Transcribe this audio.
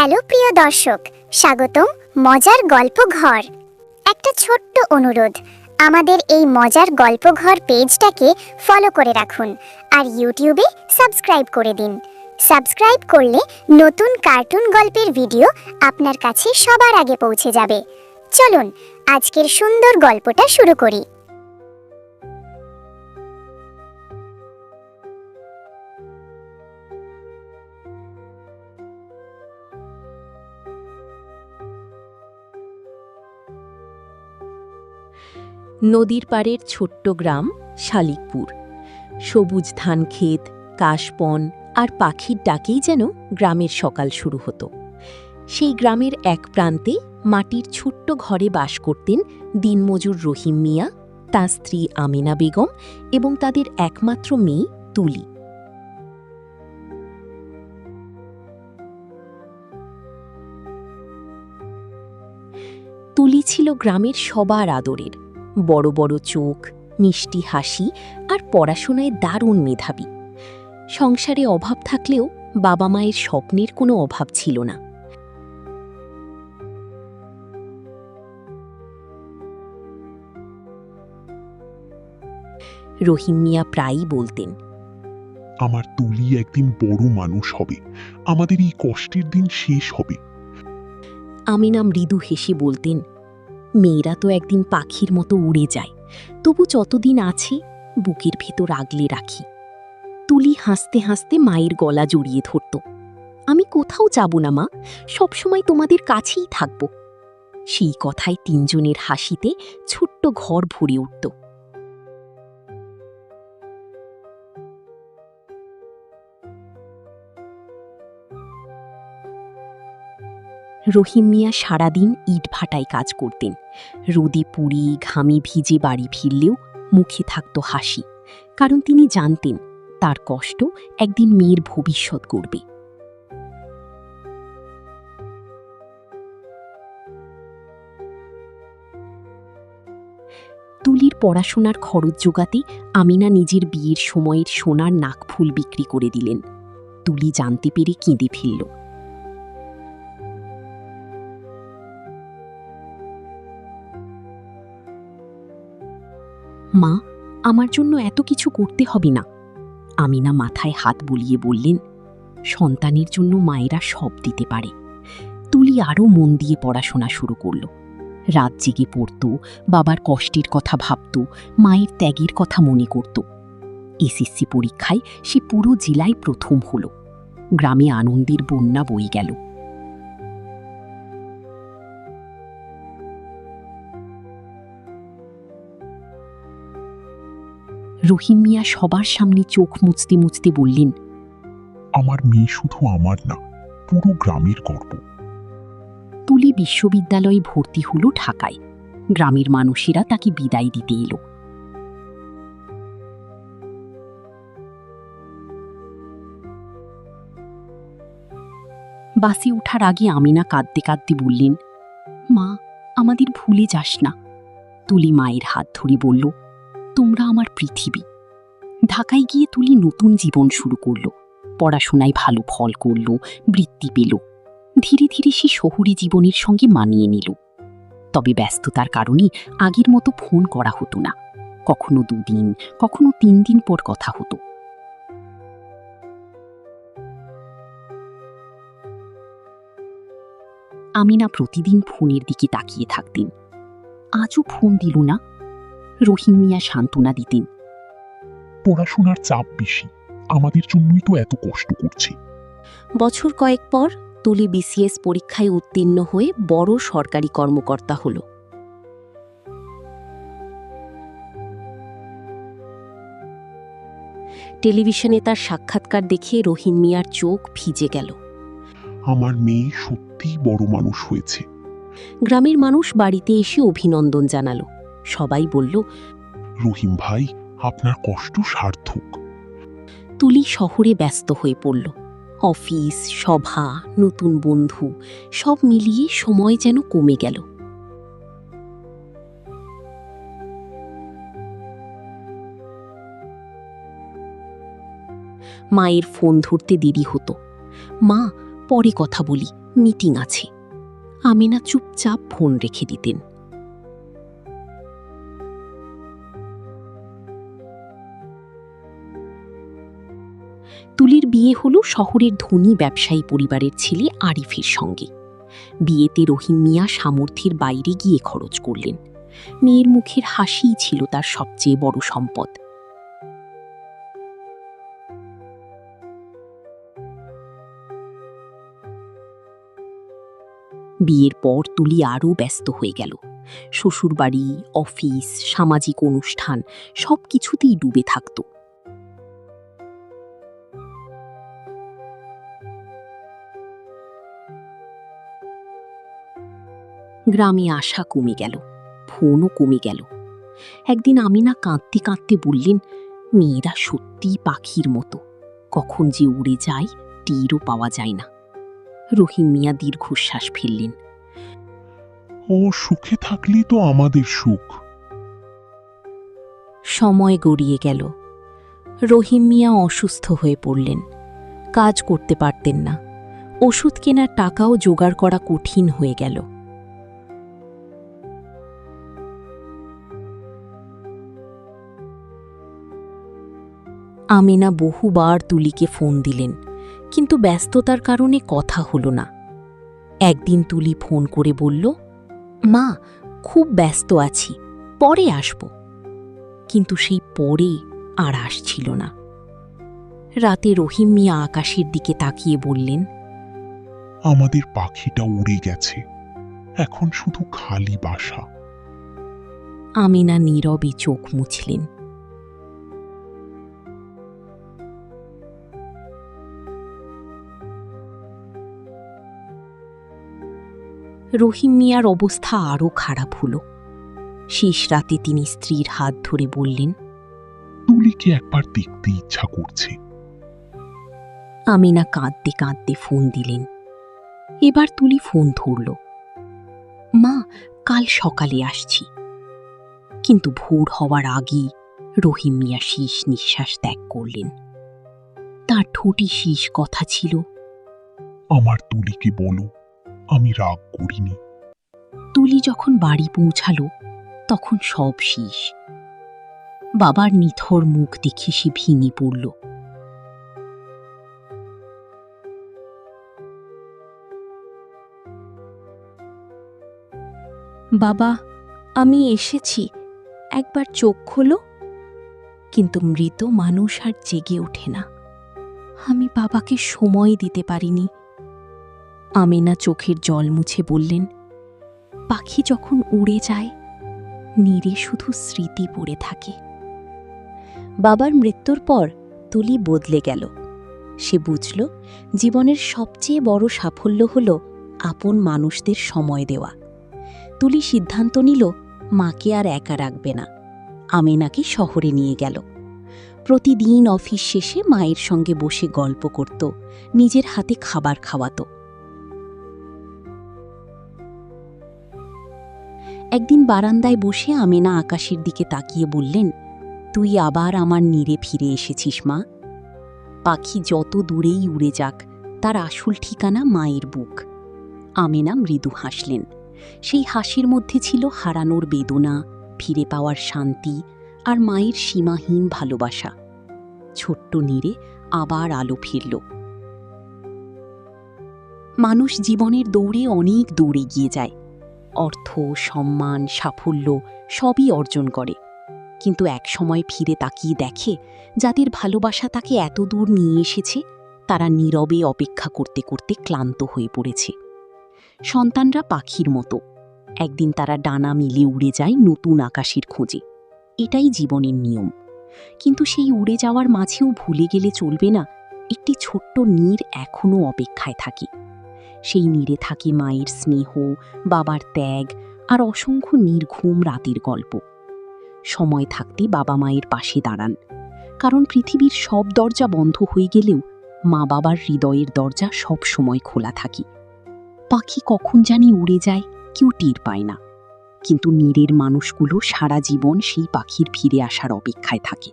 Hello প্রিয় দর্শক, স্বাগতম মজার গল্প ঘর। একটা ছোট্ট অনুরোধ, আমাদের এই মজার গল্প ঘর পেজটাকে ফলো করে রাখুন আর ইউটিউবে সাবস্ক্রাইব করে দিন। সাবস্ক্রাইব করলে নতুন কার্টুন গল্পের ভিডিও আপনার কাছে সবার আগে পৌঁছে যাবে। চলুন আজকের সুন্দর গল্পটা শুরু করি। নদীর পাড়ের ছোট্ট গ্রাম শালিকপুর। সবুজ ধানক্ষেত, কাশবন আর পাখির ডাকেই যেন গ্রামের সকাল শুরু হতো। সেই গ্রামের এক প্রান্তে মাটির ছোট্ট ঘরে বাস করতেন দিনমজুর রহিম মিয়া, তার স্ত্রী আমিনা বেগম এবং তাদের একমাত্র মেয়ে তুলি। তুলি ছিল গ্রামের সবার আদরের। বড় বড় চোখ, মিষ্টি হাসি আর পড়াশোনায় দারুণ মেধাবী। সংসারে অভাব থাকলেও বাবা মায়ের স্বপ্নের কোনো অভাব ছিল না। রহিম মিয়া প্রায়ই বলতেন, আমার তুলি একদিন বড় মানুষ হবে, আমাদের এই কষ্টের দিন শেষ হবে। আমিনা মৃদু হেসে বলতেন, মেয়েরা তো একদিন পাখির মতো উড়ে যায়, তবু যতদিন আছে বুকের ভেতর আগলে রাখি। তুলি হাসতে হাসতে মায়ের গলা জড়িয়ে ধরত। আমি কোথাও যাব না মা, সবসময় তোমাদের কাছেই থাকব। সেই কথায় তিনজনের হাসিতে ছোট্ট ঘর ভরে উঠত। রহিম মিয়া সারাদিন ইটভাটায় কাজ করতেন। রোদে পুড়ি ঘামে ভিজে বাড়ি ফিরলেও মুখে থাকত হাসি, কারণ তিনি জানতেন তার কষ্ট একদিন মেয়ের ভবিষ্যৎ গড়বে। তুলির পড়াশোনার খরচ জোগাতে আমিনা নিজের বিয়ের সময়ের সোনার নাকফুল বিক্রি করে দিলেন। তুলি জানতে পেরে কেঁদে ফেলল। মা, আমার জন্য এত কিছু করতে হবে না। আমিনা মাথায় হাত বুলিয়ে বললেন, সন্তানের জন্য মায়েরা সব দিতে পারে। তুলি আরও মন দিয়ে পড়াশোনা শুরু করল। রাত জেগে পড়ত, বাবার কষ্টের কথা ভাবত, মায়ের ত্যাগের কথা মনে করত। এসএসসি পরীক্ষায় সে পুরো জেলায় প্রথম হল। গ্রামে আনন্দের বন্যা বয়ে গেল। রহিম মিয়া সবার সামনে চোখ মুছতে মুছতে বললেন, আমার মেয়ে শুধু আমার না, পুরো গ্রামের গর্ব। তুলি বিশ্ববিদ্যালয়ে ভর্তি হল ঢাকায়। গ্রামের মানুষেরা তাকে বিদায় দিতে এলো। বাসে ওঠার আগে আমিনা কাঁদতে কাঁদতে বললেন, মা, আমাদের ভুলে যাস না। তুলি মায়ের হাত ধরে বলল, তোমরা আমার পৃথিবী। ঢাকায় গিয়ে তুলি নতুন জীবন শুরু করল। পড়াশোনায় ভালো ফল করল, বৃত্তি পেল। ধীরে ধীরে সে শহুরে জীবনের সঙ্গে মানিয়ে নিল। তবে ব্যস্ততার কারণে আগের মতো ফোন করা হতো না। কখনো 2 দিন, কখনো 3 দিন পর কথা হতো। আমিনা প্রতিদিন ফোনের দিকে তাকিয়ে থাকতেন। আজও ফোন দিল না। রহিম মিয়া সান্ত্বনা দিতেন, পড়াশোনার চাপ বেশি, আমাদের জন্যই তো এত কষ্ট করছি। বছর কয়েক পর তুলি বিসিএস পরীক্ষায় উত্তীর্ণ হয়ে বড় সরকারি কর্মকর্তা হল। টেলিভিশনে তার সাক্ষাৎকার দেখে রহিম মিয়ার চোখ ভিজে গেল। আমার মেয়ে সত্যিই বড় মানুষ হয়েছে। গ্রামের মানুষ বাড়িতে এসে অভিনন্দন জানালো। সবাই বলল, রহিম ভাই, আপনার কষ্ট সার্থক। তুলি শহরে ব্যস্ত হয়ে পড়ল। অফিস, সভা, নতুন বন্ধু, সব মিলিয়ে সময় যেন কমে গেল। মায়ের ফোন ধরতে দেরি হতো। মা, পরে কথা বলি, মিটিং আছে। আমিনা চুপচাপ ফোন রেখে দিতেন। তুলির বিয়ে হলো শহরের ধনী ব্যবসায়ী পরিবারের ছেলে আরিফের সঙ্গে। বিয়েতে রহিম মিয়া সামর্থ্যের বাইরে গিয়ে খরচ করলেন। মেয়ের মুখের হাসিই ছিল তার সবচেয়ে বড় সম্পদ। বিয়ের পর তুলি আরও ব্যস্ত হয়ে গেল। শ্বশুরবাড়ি, অফিস, সামাজিক অনুষ্ঠান সবকিছুতেই ডুবে থাকত। গ্রামে আসা কমে গেল, ফোনও কমে গেল। একদিন আমিনা কাঁদতে কাঁদতে বললেন, মেয়েরা সত্যিই পাখির মতো, কখন যে উড়ে যায় টেরও পাওয়া যায় না। রহিম মিয়া দীর্ঘশ্বাস ফেললেন। ও সুখে থাকলেই তো আমাদের সুখ। সময় গড়িয়ে গেল। রহিম মিয়া অসুস্থ হয়ে পড়লেন। কাজ করতে পারতেন না। ওষুধ কেনার টাকাও জোগাড় করা কঠিন হয়ে গেল। আমিনা বহুবার তুলিকে ফোন দিলেন, কিন্তু ব্যস্ততার কারণে কথা হলো না। একদিন তুলি ফোন করে বলল, মা, খুব ব্যস্ত আছি, পরে আসব। কিন্তু সেই পরে আর আসছিল না। রাতে রহিম মিয়া আকাশের দিকে তাকিয়ে বললেন, আমাদের পাখিটা উড়ে গেছে, এখন শুধু খালি বাসা। আমিনা নীরবে চোখ মুছলেন। রহিম মিয়ার অবস্থা আরও খারাপ হল। শেষ রাতে তিনি স্ত্রীর হাত ধরে বললেন, তুলিকে একবার দেখতে ইচ্ছা করছে। আমিনা কাঁদতে কাঁদতে ফোন দিলেন। এবার তুলি ফোন ধরল, মা, কাল সকালে আসছি। কিন্তু ভোর হওয়ার আগেই রহিম মিয়া শেষ নিঃশ্বাস ত্যাগ করলেন। তার ঠোঁটে শেষ কথা ছিল, আমার তুলিকে বলো আমি রাগ করিনি। তুলি যখন বাড়ি পৌঁছালো তখন সব শেষ। বাবার নিথর মুখ দেখে সে ভেঙে পড়ল। বাবা, আমি এসেছি, একবার চোখ খোলো। কিন্তু মৃত মানুষ আর জেগে ওঠে না। আমি বাবাকে সময় দিতে পারিনি। আমিনা চোখের জল মুছে বললেন, পাখি যখন উড়ে যায়, নীরে শুধু স্মৃতি পড়ে থাকে। বাবার মৃত্যুর পর তুলি বদলে গেল। সে বুঝল, জীবনের সবচেয়ে বড় সাফল্য হল আপন মানুষদের সময় দেওয়া। তুলি সিদ্ধান্ত নিল, মাকে আর একা রাখবে না। আমিনাকে শহরে নিয়ে গেল। প্রতিদিন অফিস শেষে মায়ের সঙ্গে বসে গল্প করত, নিজের হাতে খাবার খাওয়াত। একদিন বারান্দায় বসে আমিনা আকাশের দিকে তাকিয়ে বললেন, তুই আবার আমার নীরে ফিরে এসেছিস মা। পাখি যত দূরেই উড়ে যাক, তার আসল ঠিকানা মায়ের বুক। আমিনা মৃদু হাসলেন। সেই হাসির মধ্যে ছিল হারানোর বেদনা, ফিরে পাওয়ার শান্তি আর মায়ের সীমাহীন ভালোবাসা। ছোট্ট নীরে আবার আলো ফিরল। মানুষ জীবনের দৌড়ে অনেক দূর এগিয়ে যায়। অর্থ, সম্মান, সাফল্য সবই অর্জন করে। কিন্তু এক সময় ফিরে তাকিয়ে দেখে, যাদের ভালোবাসা তাকে এত দূর নিয়ে এসেছে, তারা নীরবে অপেক্ষা করতে করতে ক্লান্ত হয়ে পড়েছে। সন্তানরা পাখির মতো, একদিন তারা ডানা মিলে উড়ে যায় নতুন আকাশের খোঁজে। এটাই জীবনের নিয়ম। কিন্তু সেই উড়ে যাওয়ার মাঝেও ভুলে গেলে চলবে না, একটি ছোট্ট নীর এখনও অপেক্ষায় থাকে। সেই নীরে থাকে মায়ের স্নেহ, বাবার ত্যাগ আর অসংখ্য নির্ঘুম রাতের গল্প। সময় থাকতে বাবা মায়ের পাশে দাঁড়ান, কারণ পৃথিবীর সব দরজা বন্ধ হয়ে গেলেও মা বাবার হৃদয়ের দরজা সব সময় খোলা থাকে। পাখি কখন জানি উড়ে যায়, কেউ টের পায় না, কিন্তু নীরের মানুষগুলো সারা জীবন সেই পাখির ফিরে আসার অপেক্ষায় থাকে।